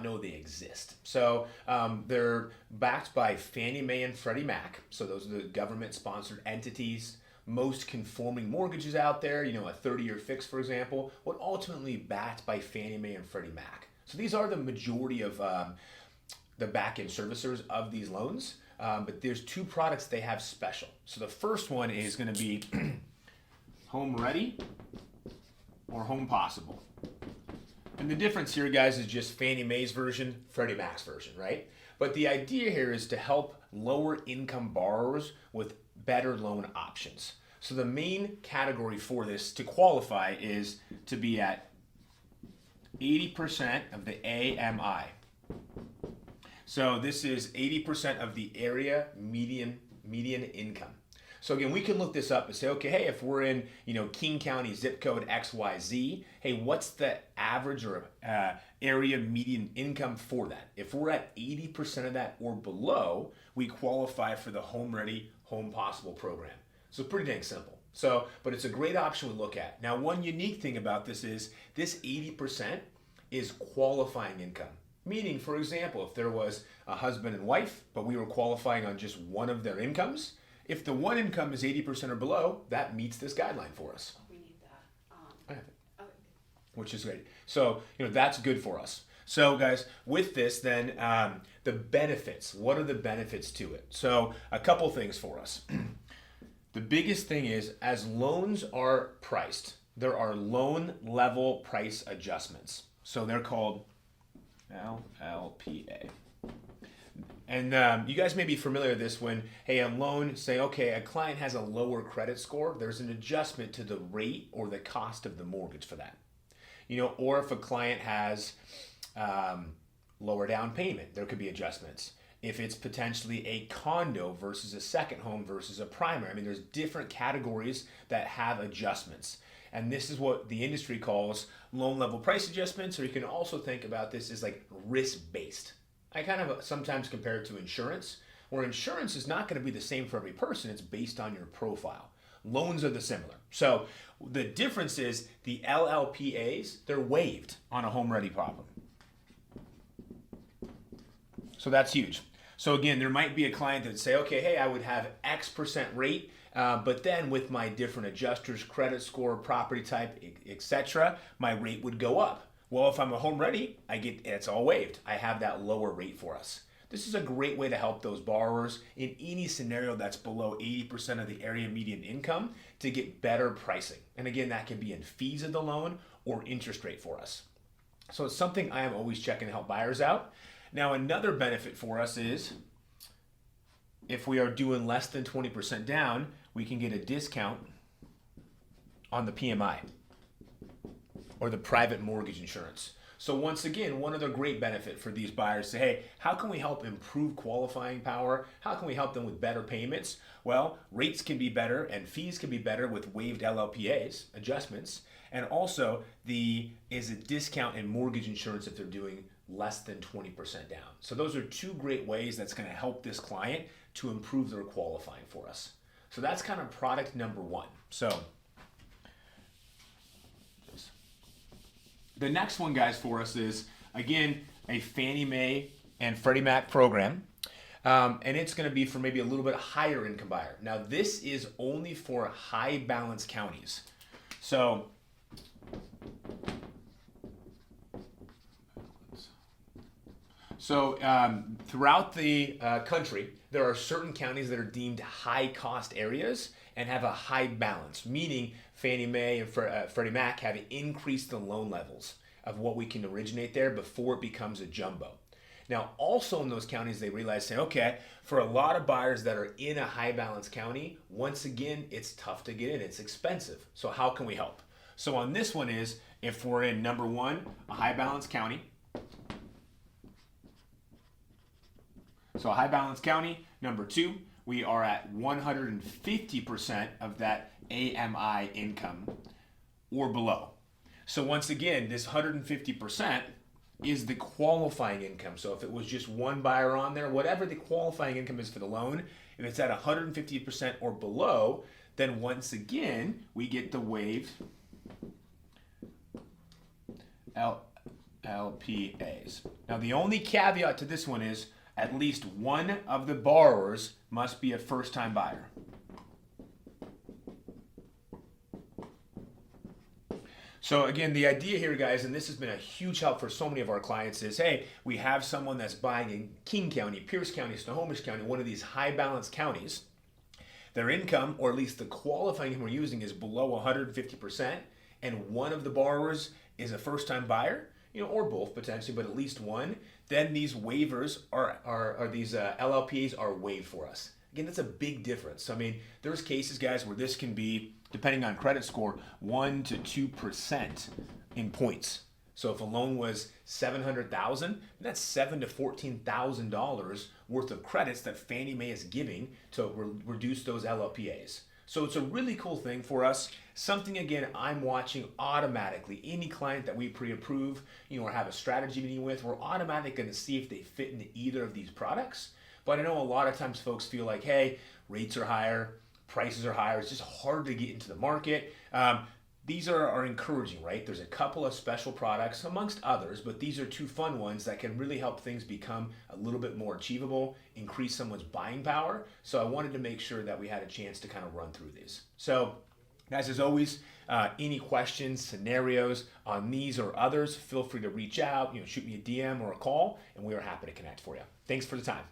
not know they exist. So they're backed by Fannie Mae and Freddie Mac. So those are the government-sponsored entities. Most conforming mortgages out there, you know, a 30-year fix, for example, would ultimately backed by Fannie Mae and Freddie Mac. So these are the majority of the back-end servicers of these loans. But there's two products they have special. So the first one is going to be Home Ready or Home Possible. And the difference here, guys, is just Fannie Mae's version, Freddie Mac's version, right? But the idea here is to help lower income borrowers with better loan options. So the main category for this to qualify is to be at 80% of the AMI. So this is 80% of the area median income. So again, we can look this up and say, okay, hey, if we're in, you know, King County zip code XYZ, hey, what's the average or area median income for that? If we're at 80% of that or below, we qualify for the Home Ready, Home Possible program. So pretty dang simple. So, but it's a great option to look at. Now, one unique thing about this is this 80% is qualifying income. Meaning, for example, if there was a husband and wife, but we were qualifying on just one of their incomes, if the one income is 80% or below, that meets this guideline for us. We need that. I have it. Okay. Which is great. So, you know, that's good for us. So, guys, with this, then, the benefits. What are the benefits to it? So, a couple things for us. The biggest thing is, as loans are priced, there are loan level price adjustments. So they're called LLPA. And you guys may be familiar with this when, hey, a loan, say, okay, a client has a lower credit score, there's an adjustment to the rate or the cost of the mortgage for that. You know, or if a client has lower down payment, there could be adjustments. If it's potentially a condo versus a second home versus a primary. I mean, there's different categories that have adjustments. And this is what the industry calls loan level price adjustments, or you can also think about this as like risk-based. I kind of sometimes compare it to insurance, where insurance is not going to be the same for every person. It's based on your profile. Loans are the similar. So the difference is the LLPAs, they're waived on a home ready problem. So that's huge. So again, there might be a client that would say, okay, hey, I would have X% rate, but then with my different adjusters, credit score, property type, etc., my rate would go up. Well, if I'm a home ready, it's all waived. I have that lower rate for us. This is a great way to help those borrowers in any scenario that's below 80% of the area median income to get better pricing. And again, that can be in fees of the loan or interest rate for us. So it's something I am always checking to help buyers out. Now, another benefit for us is if we are doing less than 20% down, we can get a discount on the PMI or the private mortgage insurance. So once again, one other great benefit for these buyers say, hey, how can we help improve qualifying power? How can we help them with better payments? Well, rates can be better and fees can be better with waived LLPAs, adjustments, and also is a discount in mortgage insurance if they're doing less than 20% down. So those are two great ways that's going to help this client to improve their qualifying for us. So that's kind of product number one. So the next one, guys, for us is, again, a Fannie Mae and Freddie Mac program. And it's going to be for maybe a little bit higher income buyer. Now, this is only for high balance counties. So throughout the country, there are certain counties that are deemed high cost areas and have a high balance, meaning Fannie Mae and Freddie Mac have increased the loan levels of what we can originate there before it becomes a jumbo. Now, also in those counties, they realize, say, okay, for a lot of buyers that are in a high balance county, once again, it's tough to get in. It's expensive. So how can we help? So on this one is, if we're in number one, a high balance county. So a high balance county. Number two, we are at 150% of that AMI income or below. So once again, this 150% is the qualifying income. So if it was just one buyer on there, whatever the qualifying income is for the loan, if it's at 150% or below, then once again, we get the waived LPAs. Now, the only caveat to this one is at least one of the borrowers must be a first-time buyer. So again, the idea here, guys, and this has been a huge help for so many of our clients, is, hey, we have someone that's buying in King County, Pierce County, Snohomish County, one of these high balance counties. Their income, or at least the qualifying income we're using, is below 150%, and one of the borrowers is a first-time buyer, or both potentially, but at least one. Then these waivers these LLPAs are waived for us. Again, that's a big difference. So, I mean, there's cases, guys, where this can be, depending on credit score, 1 to 2% in points. So if a loan was $700,000, that's $7,000 to $14,000 worth of credits that Fannie Mae is giving to reduce those LLPAs. So it's a really cool thing for us. Something, again, I'm watching automatically. Any client that we pre-approve, or have a strategy meeting with, we're automatically going to see if they fit into either of these products. But I know a lot of times folks feel like, hey, rates are higher, prices are higher, it's just hard to get into the market. These are encouraging, right? There's a couple of special products amongst others, but these are two fun ones that can really help things become a little bit more achievable, increase someone's buying power. So I wanted to make sure that we had a chance to kind of run through these. So guys, as always, any questions, scenarios on these or others, feel free to reach out, shoot me a DM or a call, and we are happy to connect for you. Thanks for the time.